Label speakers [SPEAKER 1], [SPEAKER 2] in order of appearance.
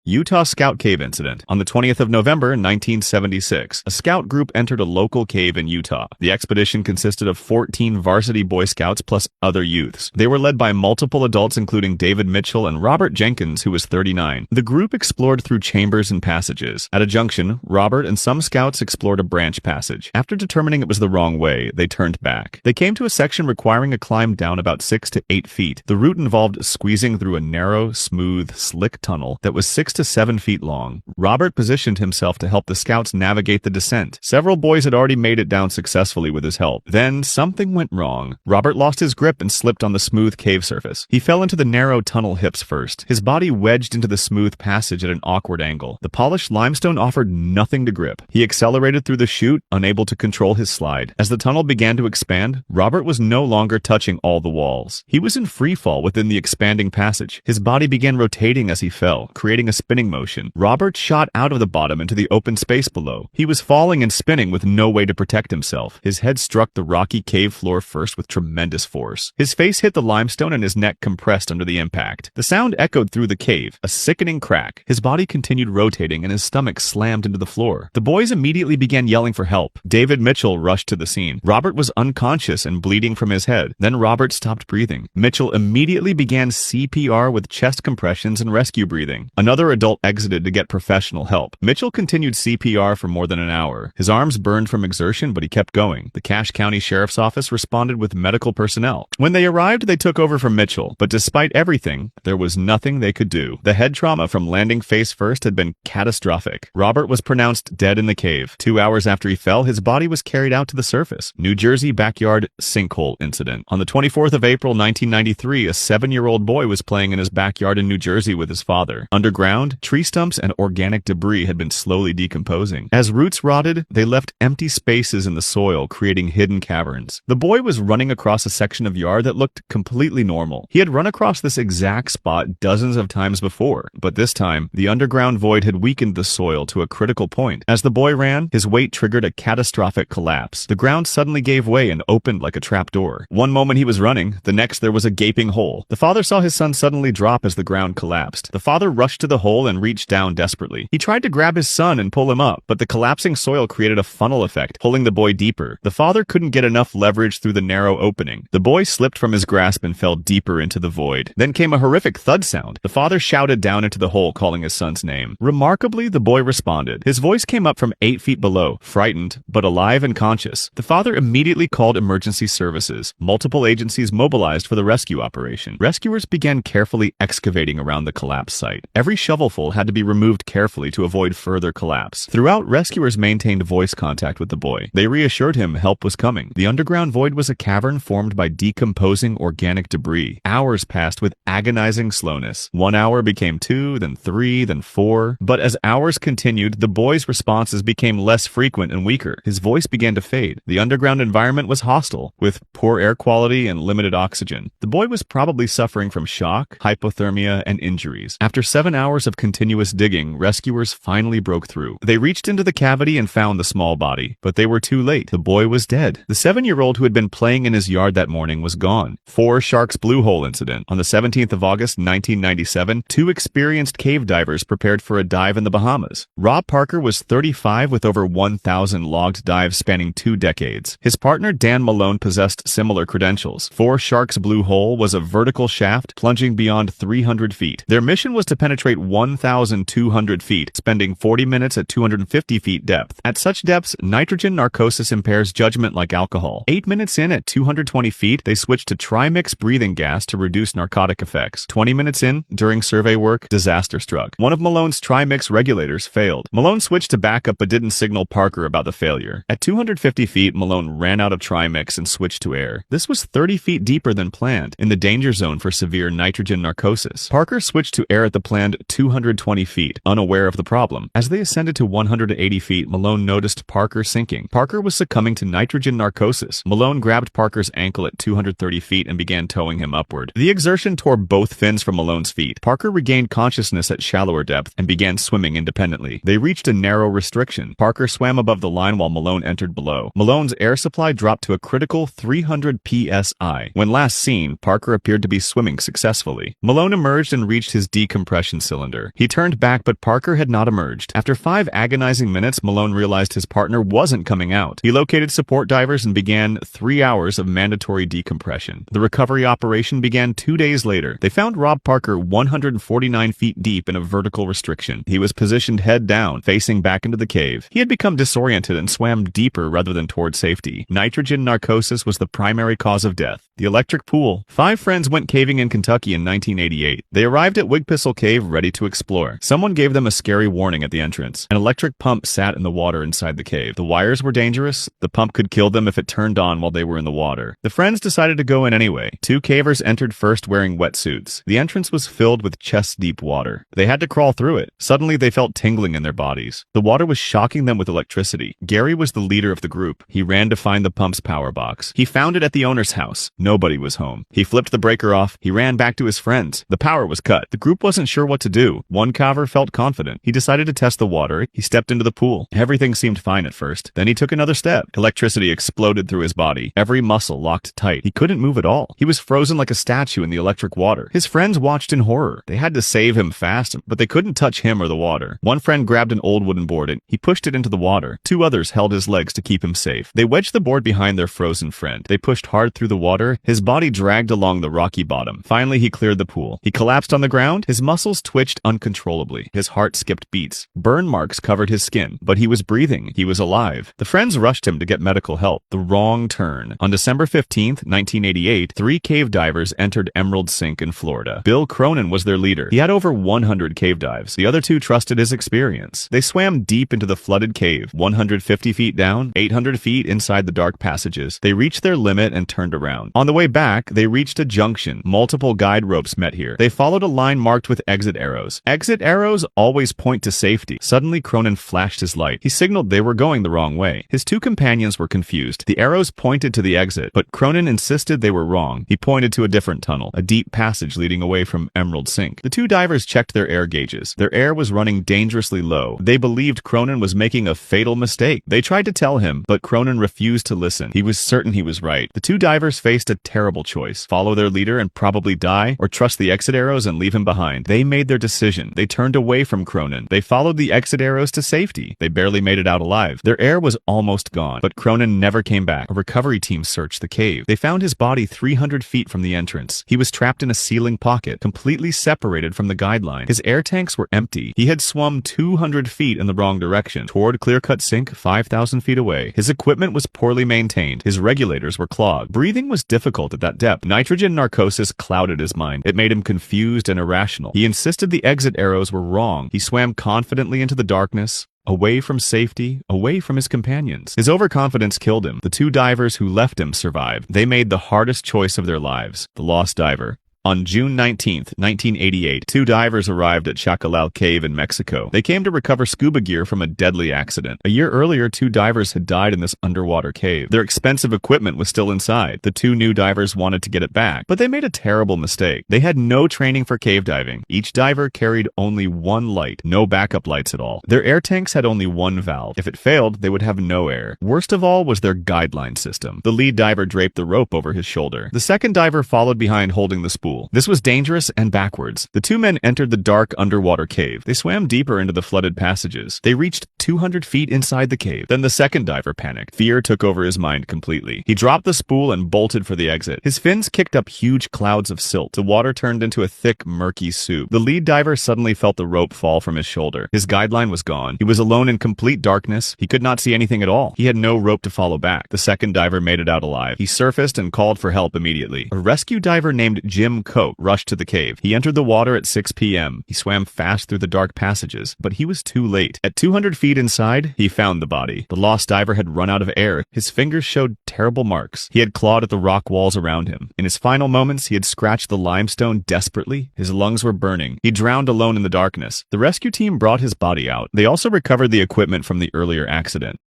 [SPEAKER 1] Utah Scout Cave Incident. On the 20th of November, 1976, a scout group entered a local cave in Utah. The expedition consisted of 14 varsity Boy Scouts plus other youths. They were led by multiple adults including David Mitchell and Robert Jenkins, who was 39. The group explored through chambers and passages. At a junction, Robert and some scouts explored a branch passage. After determining it was the wrong way, they turned back. They came to a section requiring a climb down about 6 to 8 feet. The route involved squeezing through a narrow, smooth, slick tunnel that was 6 to 7 feet long. Robert positioned himself to help the scouts navigate the descent. Several boys had already made it down successfully with his help. Then something went wrong. Robert lost his grip and slipped on the smooth cave surface. He fell into the narrow tunnel hips first. His body wedged into the smooth passage at an awkward angle. The polished limestone offered nothing to grip. He accelerated through the chute, unable to control his slide. As the tunnel began to expand, Robert was no longer touching all the walls. He was in free fall within the expanding passage. His body began rotating as he fell, creating a spinning motion. Robert shot out of the bottom into the open space below. He was falling and spinning with no way to protect himself. His head struck the rocky cave floor first with tremendous force. His face hit the limestone and his neck compressed under the impact. The sound echoed through the cave, a sickening crack. His body continued rotating and his stomach slammed into the floor. The boys immediately began yelling for help. David Mitchell rushed to the scene. Robert was unconscious and bleeding from his head. Then Robert stopped breathing. Mitchell immediately began CPR with chest compressions and rescue breathing. Another adult exited to get professional help. Mitchell continued CPR for more than an hour. His arms burned from exertion, but he kept going. The Cache County Sheriff's Office responded with medical personnel. When they arrived, they took over from Mitchell, but despite everything, there was nothing they could do. The head trauma from landing face first had been catastrophic. Robert was pronounced dead in the cave. 2 hours after he fell, his body was carried out to the surface. New Jersey backyard sinkhole incident. On the 24th of April, 1993, a 7-year-old boy was playing in his backyard in New Jersey with his father. Underground, tree stumps and organic debris had been slowly decomposing. As roots rotted, they left empty spaces in the soil, creating hidden caverns. The boy was running across a section of yard that looked completely normal. He had run across this exact spot dozens of times before, but this time, the underground void had weakened the soil to a critical point. As the boy ran, his weight triggered a catastrophic collapse. The ground suddenly gave way and opened like a trapdoor. One moment he was running, the next there was a gaping hole. The father saw his son suddenly drop as the ground collapsed. The father rushed to the hole and reached down desperately. He tried to grab his son and pull him up, but the collapsing soil created a funnel effect, pulling the boy deeper. The father couldn't get enough leverage through the narrow opening. The boy slipped from his grasp and fell deeper into the void. Then came a horrific thud sound. The father shouted down into the hole, calling his son's name. Remarkably, the boy responded. His voice came up from 8 feet below, frightened, but alive and conscious. The father immediately called emergency services. Multiple agencies mobilized for the rescue operation. Rescuers began carefully excavating around the collapse site. Every shovelful had to be removed carefully to avoid further collapse. Throughout, rescuers maintained voice contact with the boy. They reassured him help was coming. The underground void was a cavern formed by decomposing organic debris. Hours passed with agonizing slowness. 1 hour became 2, then 3, then 4. But as hours continued, the boy's responses became less frequent and weaker. His voice began to fade. The underground environment was hostile, with poor air quality and limited oxygen. The boy was probably suffering from shock, hypothermia, and injuries. After 7 hours of continuous digging, rescuers finally broke through. They reached into the cavity and found the small body, but they were too late. The boy was dead. The 7-year-old who had been playing in his yard that morning was gone. 4 Sharks Blue Hole incident. On the 17th of August, 1997, 2 experienced cave divers prepared for a dive in the Bahamas. Rob Parker was 35 with over 1,000 logged dives spanning 2 decades. His partner Dan Malone possessed similar credentials. 4 Sharks Blue Hole was a vertical shaft plunging beyond 300 feet. Their mission was to penetrate 1,200 feet, spending 40 minutes at 250 feet depth. At such depths, nitrogen narcosis impairs judgment like alcohol. 8 minutes in at 220 feet, they switched to trimix breathing gas to reduce narcotic effects. 20 minutes in, during survey work, disaster struck. One of Malone's trimix regulators failed. Malone switched to backup but didn't signal Parker about the failure. At 250 feet, Malone ran out of trimix and switched to air. This was 30 feet deeper than planned, in the danger zone for severe nitrogen narcosis. Parker switched to air at the planned 220 feet, unaware of the problem. As they ascended to 180 feet, Malone noticed Parker sinking. Parker was succumbing to nitrogen narcosis. Malone grabbed Parker's ankle at 230 feet and began towing him upward. The exertion tore both fins from Malone's feet. Parker regained consciousness at shallower depth and began swimming independently. They reached a narrow restriction. Parker swam above the line while Malone entered below. Malone's air supply dropped to a critical 300 psi. When last seen, Parker appeared to be swimming successfully. Malone emerged and reached his decompression cylinder. shelter. He turned back, but Parker had not emerged. After 5 agonizing minutes, Malone realized his partner wasn't coming out. He located support divers and began 3 hours of mandatory decompression. The recovery operation began 2 days later. They found Rob Parker 149 feet deep in a vertical restriction. He was positioned head down, facing back into the cave. He had become disoriented and swam deeper rather than toward safety. Nitrogen narcosis was the primary cause of death. The electric pool. 5 friends went caving in Kentucky in 1988. They arrived at Wigpissel Cave ready to explore. Someone gave them a scary warning at the entrance. An electric pump sat in the water inside the cave. The wires were dangerous. The pump could kill them if it turned on while they were in the water. The friends decided to go in anyway. 2 cavers entered first wearing wetsuits. The entrance was filled with chest-deep water. They had to crawl through it. Suddenly, they felt tingling in their bodies. The water was shocking them with electricity. Gary was the leader of the group. He ran to find the pump's power box. He found it at the owner's house. Nobody was home. He flipped the breaker off. He ran back to his friends. The power was cut. The group wasn't sure what to do. One caver felt confident. He decided to test the water. He stepped into the pool. Everything seemed fine at first. Then he took another step. Electricity exploded through his body. Every muscle locked tight. He couldn't move at all. He was frozen like a statue in the electric water. His friends watched in horror. They had to save him fast, but they couldn't touch him or the water. One friend grabbed an old wooden board and he pushed it into the water. 2 others held his legs to keep him safe. They wedged the board behind their frozen friend. They pushed hard through the water. His body dragged along the rocky bottom. Finally, he cleared the pool. He collapsed on the ground. His muscles twitched uncontrollably. His heart skipped beats. Burn marks covered his skin, but he was breathing. He was alive. The friends rushed him to get medical help. The wrong turn. On December 15th, 1988, 3 cave divers entered Emerald Sink in Florida. Bill Cronin was their leader. He had over 100 cave dives. The other 2 trusted his experience. They swam deep into the flooded cave, 150 feet down, 800 feet inside the dark passages. They reached their limit and turned around. On the way back, they reached a junction. Multiple guide ropes met here. They followed a line marked with exit arrows. Exit arrows always point to safety. Suddenly, Cronin flashed his light. He signaled they were going the wrong way. His 2 companions were confused. The arrows pointed to the exit, but Cronin insisted they were wrong. He pointed to a different tunnel, a deep passage leading away from Emerald Sink. The 2 divers checked their air gauges. Their air was running dangerously low. They believed Cronin was making a fatal mistake. They tried to tell him, but Cronin refused to listen. He was certain he was right. The 2 divers faced a terrible choice. Follow their leader and probably die, or trust the exit arrows and leave him behind. They made their decision. They turned away from Cronin. They followed the exit arrows to safety. They barely made it out alive. Their air was almost gone, but Cronin never came back. A recovery team searched the cave. They found his body 300 feet from the entrance. He was trapped in a ceiling pocket, completely separated from the guideline. His air tanks were empty. He had swum 200 feet in the wrong direction, toward Clearcut Sink 5,000 feet away. His equipment was poorly maintained. His regulators were clogged. Breathing was difficult at that depth. Nitrogen narcosis clouded his mind. It made him confused and irrational. He insisted the exit arrows were wrong. He swam confidently into the darkness, away from safety, away from his companions. His overconfidence killed him. The 2 divers who left him survived. They made the hardest choice of their lives. The lost diver. On June 19, 1988, 2 divers arrived at Chacal Cave in Mexico. They came to recover scuba gear from a deadly accident. A year earlier, 2 divers had died in this underwater cave. Their expensive equipment was still inside. The 2 new divers wanted to get it back, but they made a terrible mistake. They had no training for cave diving. Each diver carried only 1 light, no backup lights at all. Their air tanks had only 1 valve. If it failed, they would have no air. Worst of all was their guideline system. The lead diver draped the rope over his shoulder. The second diver followed behind holding the spool. This was dangerous and backwards. The 2 men entered the dark underwater cave. They swam deeper into the flooded passages. They reached 200 feet inside the cave. Then the second diver panicked. Fear took over his mind completely. He dropped the spool and bolted for the exit. His fins kicked up huge clouds of silt. The water turned into a thick, murky soup. The lead diver suddenly felt the rope fall from his shoulder. His guideline was gone. He was alone in complete darkness. He could not see anything at all. He had no rope to follow back. The second diver made it out alive. He surfaced and called for help immediately. A rescue diver named Jim Coate rushed to the cave. He entered the water at 6 p.m. He swam fast through the dark passages, but he was too late. At 200 feet inside, he found the body. The lost diver had run out of air. His fingers showed terrible marks. He had clawed at the rock walls around him. In his final moments, he had scratched the limestone desperately. His lungs were burning. He drowned alone in the darkness. The rescue team brought his body out. They also recovered the equipment from the earlier accident.